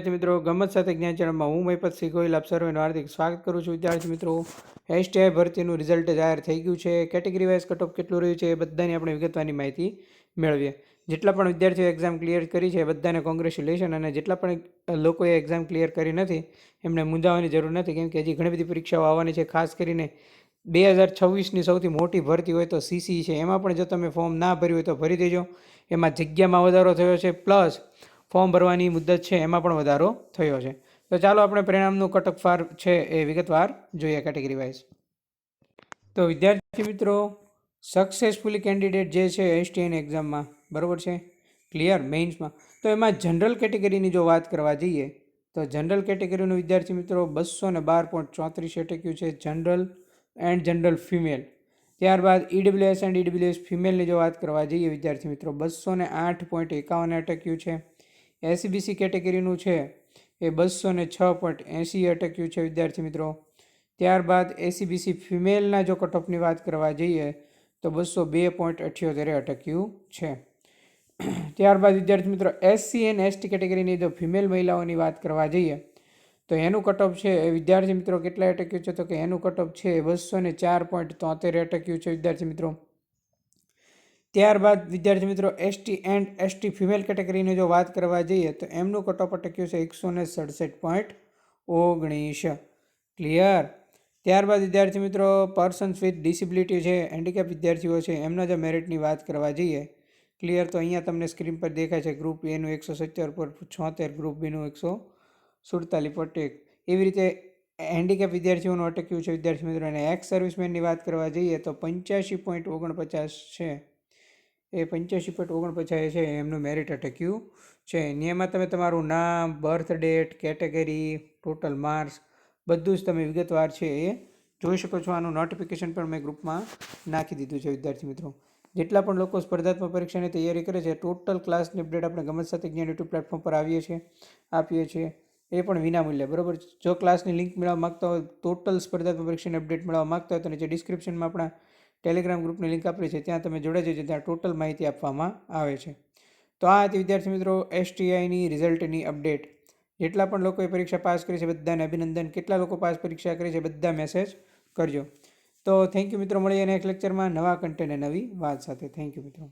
મિત્રો ગમત સાથે જ્ઞાન ચેનલમાં હું મહિપતસિંહ ગોહિલ આપ સર્વેનું હાર્દિક સ્વાગત કરું છું. વિદ્યાર્થી મિત્રો, એસટીઆઈ ભરતીનું રિઝલ્ટ જાહેર થઈ ગયું છે. કેટેગરી વાઇઝ કટ ઓફ કેટલું રહ્યું છે એ બધાની આપણે વિગતવારની માહિતી મેળવીએ. જેટલા પણ વિદ્યાર્થીઓ એક્ઝામ ક્લિયર કરી છે બધાને કોંગ્રેચ્યુલેશન, અને જેટલા પણ લોકોએ એક્ઝામ ક્લિયર કરી નથી એમને મૂંઝાવાની જરૂર નથી, કેમ કે હજી ઘણી બધી પરીક્ષાઓ આવવાની છે. ખાસ કરીને 2026ની સૌથી મોટી ભરતી હોય તો સીસી છે, એમાં પણ જો તમે ફોર્મ ના ભર્યું હોય તો ભરી દેજો. એમાં જગ્યામાં વધારો થયો છે, પ્લસ ફોર્મ ભરવાની મુદત છે એમાં પણ વધારો થયો છે. તો ચાલો આપણે પરિણામનું કટકફાર છે એ વિગતવાર જોઈએ કેટેગરી વાઇઝ. તો વિદ્યાર્થી મિત્રો, સક્સેસફુલી કેન્ડિડેટ જે છે એસટીઆઈની એક્ઝામમાં, બરાબર છે, ક્લિયર મેઇન્સમાં, તો એમાં જનરલ કેટેગરીની જો વાત કરવા જઈએ તો જનરલ કેટેગરીનું વિદ્યાર્થી મિત્રો 212.34 અટક્યું છે, જનરલ એન્ડ જનરલ ફિમેલ. ત્યારબાદ ઈડબ્લ્યુએસ એન્ડ ઈડબ્લ્યુએસ ફિમેલની જો વાત કરવા જઈએ વિદ્યાર્થી મિત્રો 208.51 અટક્યું છે. એસીબીસી કેટેગરીનું છે એ 206.80 અટક્યું છે વિદ્યાર્થી મિત્રો. ત્યારબાદ એસીબીસી ફિમેલના જો કટઓફની વાત કરવા જઈએ તો 202.78 અટક્યું છે. ત્યારબાદ વિદ્યાર્થી મિત્રો એસસી એન્ડ એસટી કેટેગરીની જો ફિમેલ મહિલાઓની વાત કરવા જઈએ તો એનું કટઓફ છે એ વિદ્યાર્થી મિત્રો કેટલા અટક્યું છે, તો કે એનું કટઓફ છે 204.73 અટક્યું છે વિદ્યાર્થી મિત્રો. ત્યારબાદ વિદ્યાર્થી મિત્રો એસટી એન્ડ એસટી ફિમેલ કેટેગરીની જો વાત કરવા જઈએ તો એમનું કટઓફ અટક્યું છે 167.19. ક્લિયર. ત્યારબાદ વિદ્યાર્થી મિત્રો પર્સન્સ વિથ ડિસેબિલિટી છે, હેન્ડીકેપ વિદ્યાર્થીઓ છે, એમના જો મેરિટની વાત કરવા જઈએ, ક્લિયર, તો અહીંયા તમને સ્ક્રીન પર દેખાય છે ગ્રુપ એનું 170.76, ગ્રુપ બીનું 147.1. એવી રીતે હેન્ડીકેપ વિદ્યાર્થીઓનું અટક્યું છે વિદ્યાર્થી મિત્રો. અને એક્સ સર્વિસમેનની વાત કરવા જઈએ તો 85.49 છે, એ 85.49 છે એમનું મેરિટ અટક્યું છે. એમાં તમે તમારું નામ, birth date, category, total marks બધું જ તમે વિગતવાર છે એ જોઈ શકો છો. આનું નોટિફિકેશન પણ મેં ગ્રુપમાં નાખી દીધું છે વિદ્યાર્થી મિત્રો. જેટલા પણ લોકો સ્પર્ધાત્મક પરીક્ષાની તૈયારી કરે છે ટોટલ ક્લાસની અપડેટ આપણે ગમત સાથે જ્ઞાન યુટ્યુબ પ્લેટફોર્મ પર આપીએ છીએ, એ પણ વિનામૂલ્યે, બરાબર. જો ક્લાસની લિંક મેળવવા માગતા હોય, ટોટલ સ્પર્ધાત્મક પરીક્ષાની અપડેટ મેળવવા માગતા હોય તો નીચે ડિસ્ક્રિપ્શનમાં આપણા ટેલિગ્રામ ગ્રુપની લિંક આપેલી છે, ત્યાં તમે જોડાઈ જજો, ત્યાં ટોટલ માહિતી આપવામાં આવે છે. તો આ હતી વિદ્યાર્થી મિત્રો એસટીઆઈની રિઝલ્ટની અપડેટ. જેટલા પણ લોકોએ પરીક્ષા પાસ કરી છે બધાને અભિનંદન. કેટલા લોકો પાસ પરીક્ષા કરી છે બધા મેસેજ કરજો. તો થેન્ક યુ મિત્રો, મળીએ નેક્સ્ટ લેક્ચરમાં નવા કન્ટેન્ટ અને નવી વાત સાથે. થેન્ક યુ મિત્રો.